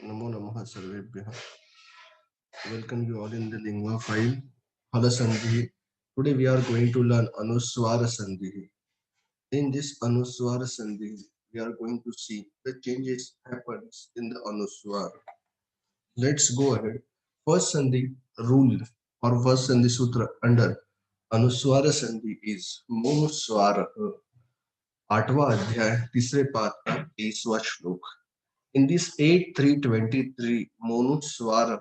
Namo Namaha Sarvebhyah. Welcome you all in the Lingua file. Hala Sandhi. Today we are going to learn Anuswara Sandhi. In this Anuswara Sandhi, we are going to see the changes happens in the Anuswara. Let's go ahead. First Sandhi rule or first Sandhi Sutra under Anuswara Sandhi is Monoswara. आठवां अध्याय तीसरे पाद का 23वां श्लोक. In this 8.3.23 Monuswara,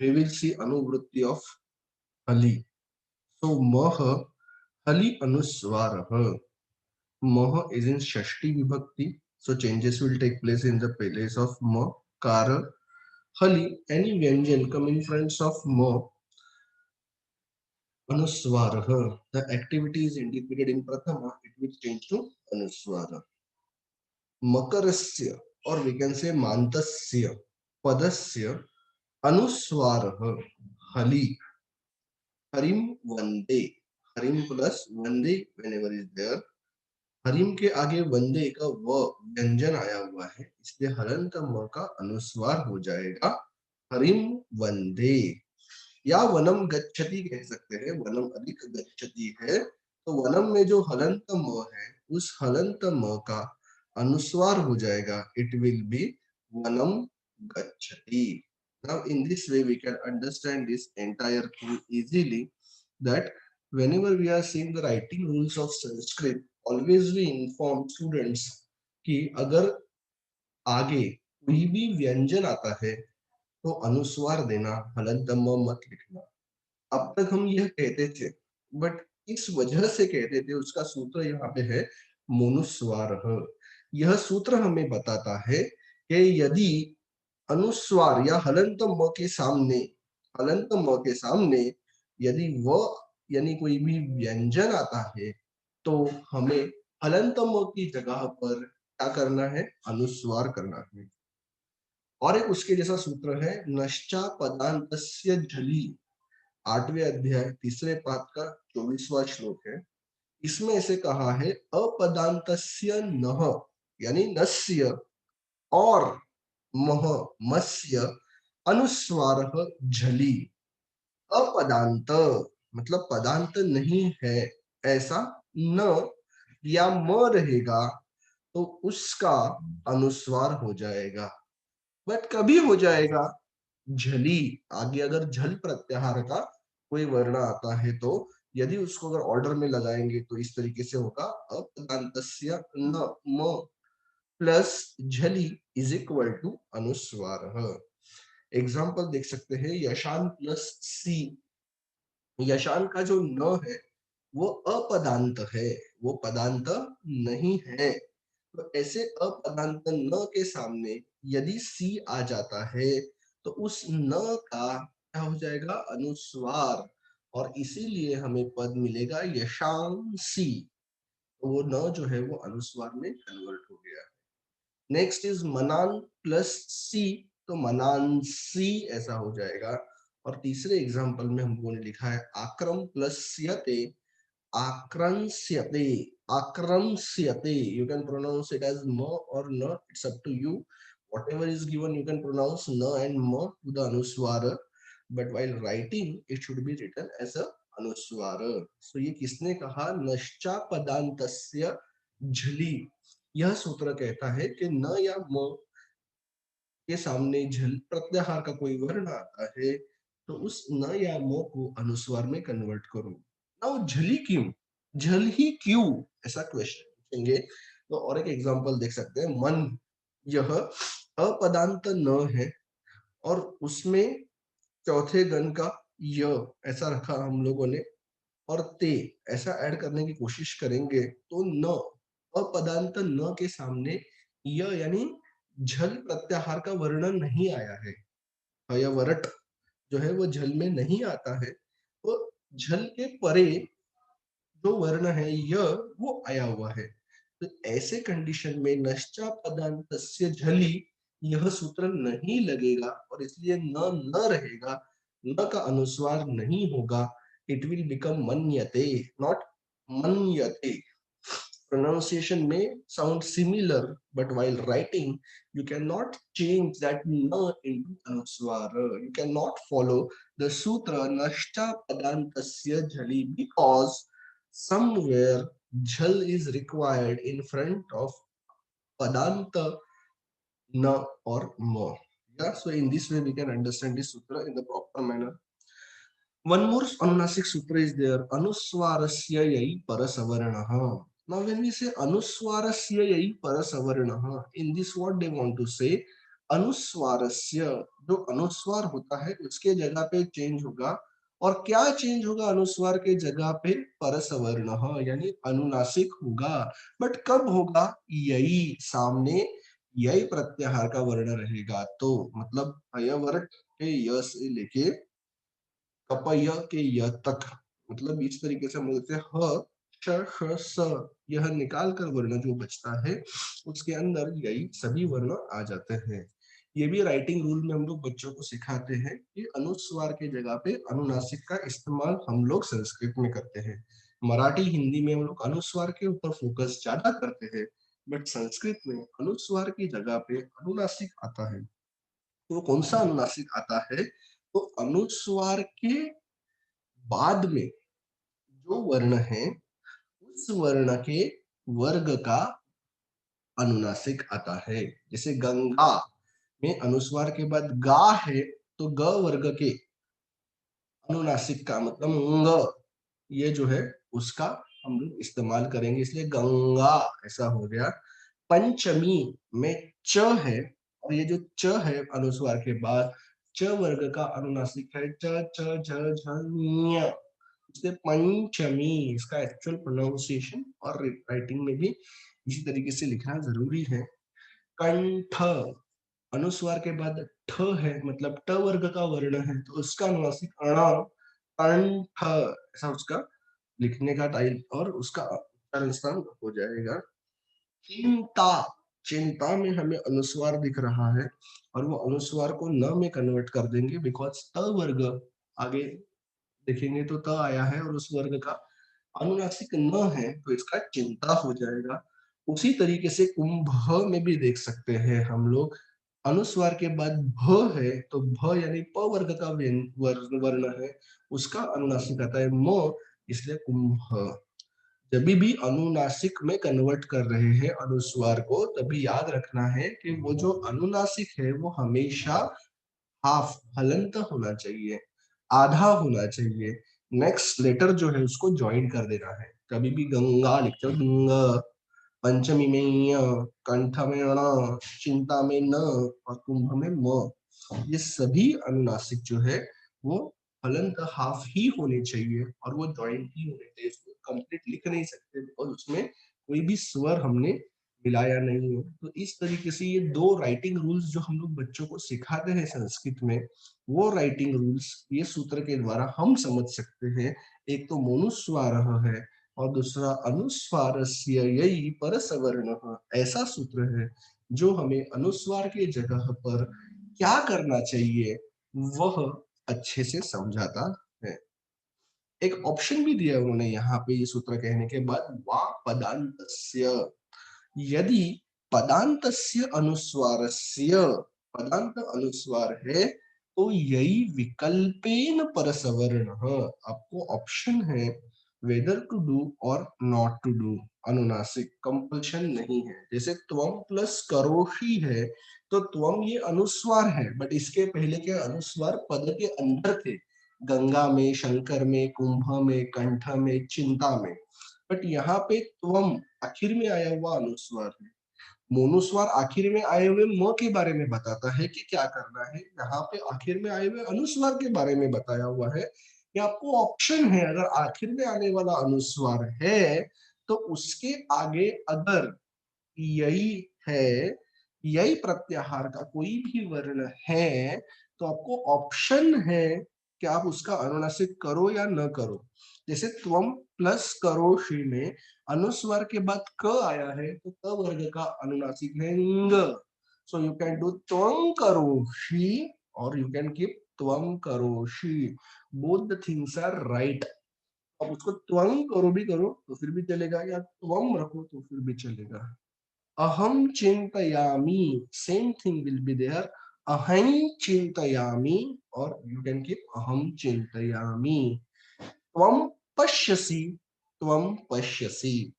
we will see Anuvritti of Hali. So Mah, Hali Anuswara. Mah is in Shashti Vibhakti. So changes will take place in the place of Ma, Kara. Hali, any Vyanjan come in front of Ma, Anuswara. The activity is indicated in Prathama, it will change to Anuswara. Makarasya, or we can say Mantasya, Padasya, Anuswara, Hali, Harim Vande. Harim plus Vande whenever is there. Harim के आगे वंदे का व व्यंजन आया हुआ है, इसलिए हलंत म का अनुस्वार हो जाएगा हरिम वंदे. या वनम गच्छति कह सकते हैं, वनम अधिक गच्छति है तो वनम में जो हलंत म है उस हलंत म का अनुस्वार हो जाएगा, इट विल बी वनम गच्छति. Now in this way we can understand this entire thing easily, that whenever we are seeing the writing rules of Sanskrit, always we inform students कि अगर आगे कोई भी व्यंजन आता है तो अनुस्वार देना, हलंत म मत लिखना. अब तक हम यह कहते थे, बट इस वजह से कहते थे, उसका सूत्र यहाँ पे है मोनुस्वार. यह सूत्र हमें बताता है कि यदि अनुस्वार या हलंत म के सामने, हलंत म के सामने यदि व यानी कोई भी व्यंजन आता है तो हमें हलंत म की जगह पर क्या करना है, अनुस्वार करना है. और एक उसके जैसा सूत्र है नश्चा पदांतस्य झली. आठवें अध्याय तीसरे पाद का 24वां श्लोक है. इसमें ऐसे कहा है अपदांतस्य नह यानी नस्य और मह मस्य अनुस्वार झली. अपदांत मतलब पदांत नहीं है ऐसा न या म रहेगा तो उसका अनुस्वार हो जाएगा. बट कभी हो जाएगा झली, आगे अगर झल प्रत्याहार का कोई वर्ण आता है तो यदि उसको अगर ऑर्डर में लगाएंगे तो इस तरीके से होगा अपदांतस्य न म प्लस झली इज इक्वल टू अनुस्वार. एग्जाम्पल देख सकते हैं यशान प्लस सी. यशान का जो न है वो अपदांत है, वो पदांत नहीं है. तो ऐसे अपदांत न के सामने यदि सी आ जाता है तो उस न का क्या हो जाएगा, अनुस्वार. और इसीलिए हमें पद मिलेगा यशांसी. तो वो न जो है वो अनुस्वार में कन्वर्ट हो गया. नेक्स्ट इज मनान प्लस सी, तो मनानसी ऐसा हो जाएगा. और तीसरे एग्जांपल में हम लोगों ने लिखा है आक्रम plus स्यते, आक्रंस्यते, आक्रंस्यते. You can pronounce it as ma or na, it's up to you. Whatever is given you can pronounce na and ma to the anuswara, but while writing it should be written as a anuswara. So ये किसने कहा, नश्चा पदांतस्य झली. यह सूत्र कहता है कि न या म के सामने झल प्रत्याहार का कोई वर्ण आता है तो उस न या म को अनुस्वार में कन्वर्ट करो. नाउ झली क्यों, झल ही क्यों, ऐसा क्वेश्चन पूछेंगे. तो और एक एग्जांपल देख सकते हैं मन. यह अपदांत न है और उसमें चौथे गण का य ऐसा रखा हम लोगों ने, और ते ऐसा ऐड करने की कोशिश करेंगे तो न, अपदांत न के सामने य यानी झल प्रत्याहार का वर्ण नहीं आया है. या वरट जो है वो झल में नहीं आता है, तो झल के परे जो वर्ण है य वो आया हुआ है. तो ऐसे कंडीशन में नश्चा पदांतस्य झली यह सूत्र नहीं लगेगा और इसलिए न न रहेगा, न का अनुस्वार नहीं होगा. इट विल बिकम मन्यते, नॉट मन्यते. pronunciation may sound similar, but while writing you cannot change that na into anuswara. You cannot follow the sutra nashta padantasya jhali because somewhere jhal is required in front of padanta na or ma. Yeah, so in this way we can understand this sutra in the proper manner. One more Anunasik sutra is there. Anuswarasya yai parasavaranaha. Now, when we say Anuswarasya yai parasavaranaha, in this what they want to say, अनुस्वारस्य जो अनुस्वार होता है उसके जगह पे change होगा. और क्या चेंज होगा अनुस्वार के जगह पे? परसवर्ण यानी अनुनासिक होगा. बट कब होगा? यही सामने यही प्रत्याहार का वर्ण रहेगा. तो मतलब हयवरट के य से लेके कपय के य तक, मतलब इस तरीके से हम बोलते हैं ह श श स, यह निकाल कर वर्ण जो बचता है उसके अंदर यही सभी वर्ण आ जाते हैं. ये भी राइटिंग रूल में हम लोग बच्चों को सिखाते हैं कि अनुस्वार के जगह पे अनुनासिक का इस्तेमाल हम लोग संस्कृत में करते हैं. मराठी हिंदी में हम लोग अनुस्वार के ऊपर फोकस ज्यादा करते हैं, बट संस्कृत में अनुस्वार की जगह पे अनुनासिक आता है. तो कौन सा अनुनासिक आता है? तो अनुस्वार के बाद में जो वर्ण है उस वर्ण के वर्ग का अनुनासिक आता है. जैसे गंगा में अनुस्वार के बाद गा है तो ग वर्ग के अनुनासिक का मतलब ंग, ये जो है उसका हम लोग इस्तेमाल करेंगे, इसलिए गंगा ऐसा हो गया. पंचमी में च है और ये जो च है अनुस्वार के बाद च वर्ग का अनुनासिक है च च झ झ ञ, इसलिए पंचमी. इसका एक्चुअल प्रोनाउंसिएशन और राइटिंग में भी इसी तरीके से लिखना जरूरी है. कंठ अनुस्वार के बाद ठ है मतलब ट वर्ग का वर्ण है तो उसका अनुनासिक अण, कंठ ऐसा उसका लिखने का टाइप और उसका उच्चारण स्थान हो जाएगा. चिंता, चिंता में हमें अनुस्वार दिख रहा है और वो अनुस्वार को न में कन्वर्ट कर देंगे बिकॉज त वर्ग आगे देखेंगे तो त आया है और उस वर्ग का अनुनासिक न है तो इसका चिंता हो जाएगा. उसी तरीके से कुंभ में भी देख सकते हैं हम लोग अनुस्वार के बाद भ है तो भ यानी प वर्ग का वर्ण है, उसका अनुनासिक आता है म, इसलिए कुंभ. जब भी अनुनासिक में कन्वर्ट कर रहे हैं अनुस्वार को तभी याद रखना है कि वो जो अनुनासिक है वो हमेशा हाफ हलंत होना चाहिए, आधा होना चाहिए. नेक्स्ट लेटर जो है उसको ज्वाइन कर देना है. कभी भी गंगा लिखते हो गंगा, पंचमी में य, कंठ में ण, चिंता में न और कुंभ में म, ये सभी अनुनासिक जो है वो हलंत हाफ ही होने चाहिए और वो ज्वाइन ही होने चाहिए. इसको कंप्लीट लिख नहीं सकते और उसमें कोई भी स्वर हमने मिलाया नहीं है. तो इस तरीके से ये दो राइटिंग रूल्स जो हम लोग बच्चों को सिखाते हैं संस्कृत में, वो राइटिंग रूल्स ये सूत्र के द्वारा हम समझ सकते हैं. एक तो मोनुस्वार है और दूसरा अनुस्वारस्य यई परसवर्णः, ऐसा सूत्र है जो हमें अनुस्वार के जगह पर क्या करना चाहिए वह अच्छे से समझाता है. एक ऑप्शन भी दिया उन्होंने यहाँ पे ये सूत्र कहने के बाद, वा पदान्तस्य, यदि पदान्तस्य अनुस्वारस्य, पदांत अनुस्वार है तो यही विकल्पेन परसवर्णः, आपको ऑप्शन है वेदर टू डू और नॉट टू डू. अनुनासिक कंपल्शन नहीं है. जैसे त्वम प्लस करोषि है तो त्वम ये अनुस्वार है बट इसके पहले के अनुस्वार पद के अंदर थे, गंगा में, शंकर में, कुंभ में, कंठ में, चिंता में. बट यहाँ पे त्वम आखिर में आया हुआ अनुस्वार है. मोनुस्वार आखिर में आए हुए म के बारे में बताता है कि क्या करना है, यहाँ पे आखिर में आए हुए अनुस्वार के बारे में बताया हुआ है कि आपको ऑप्शन है. अगर आखिर में आने वाला अनुस्वार है तो उसके आगे अगर यही है, यही प्रत्याहार का कोई भी वर्ण है तो आपको ऑप्शन है कि आप उसका अनुनासिक करो या न करो. जैसे त्वम प्लस करोषि में अनुस्वार के बाद क आया है तो क वर्ग का अनुनासिक है ंग. सो यू कैन डू त्वं करोषि और यू कैन कीप त्वम करोषि. Both the things are right. अब उसको त्वं करो भी करो तो फिर भी चलेगा, या त्वम रखो तो फिर भी चलेगा। अहम चिंतयामी, same thing will be there, अहं चिंतयामी, और यू कैन कीप अहम चिंतयामी। त्वम पश्यसि, त्वम पश्यसि,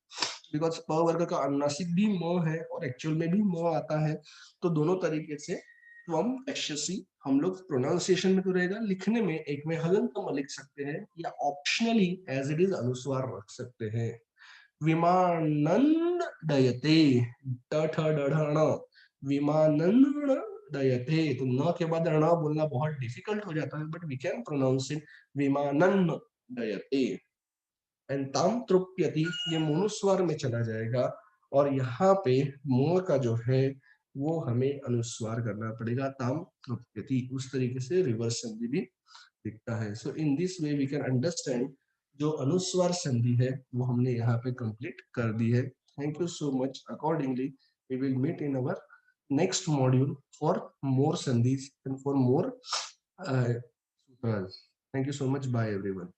बिकॉज प वर्ग का अनुनासिक भी म है और एक्चुअल में भी म आता है, तो दोनों तरीके से त्वम पश्यसि हम लोग प्रोनाउंसिएशन में तो रहेगा, लिखने में एक में हलंत म लिख सकते हैं या ऑप्शनली एज इट इज अनुस्वार रख सकते हैं। विमानन डयते, ट ठ ड ढ ण, विमानन डयते, तो न के बाद ण बोलना बहुत डिफिकल्ट हो जाता है, but we can pronounce it विमानन डयते। एंड ताम तृप्यति, ये मोनुस्वार में चला जाएगा, और यहाँ पे मो का जो है वो हमें अनुस्वार करना पड़ेगा, ताम तृप्यति, उस तरीके से रिवर्स संधि भी दिखता है। So in this way we can understand जो अनुस्वार संधि है वो हमने यहाँ पे कंप्लीट कर दी है। Thank you so much. Accordingly we will meet in our next module for more संधिज एंड फॉर मोर सूत्रास। Thank you so much, bye everyone.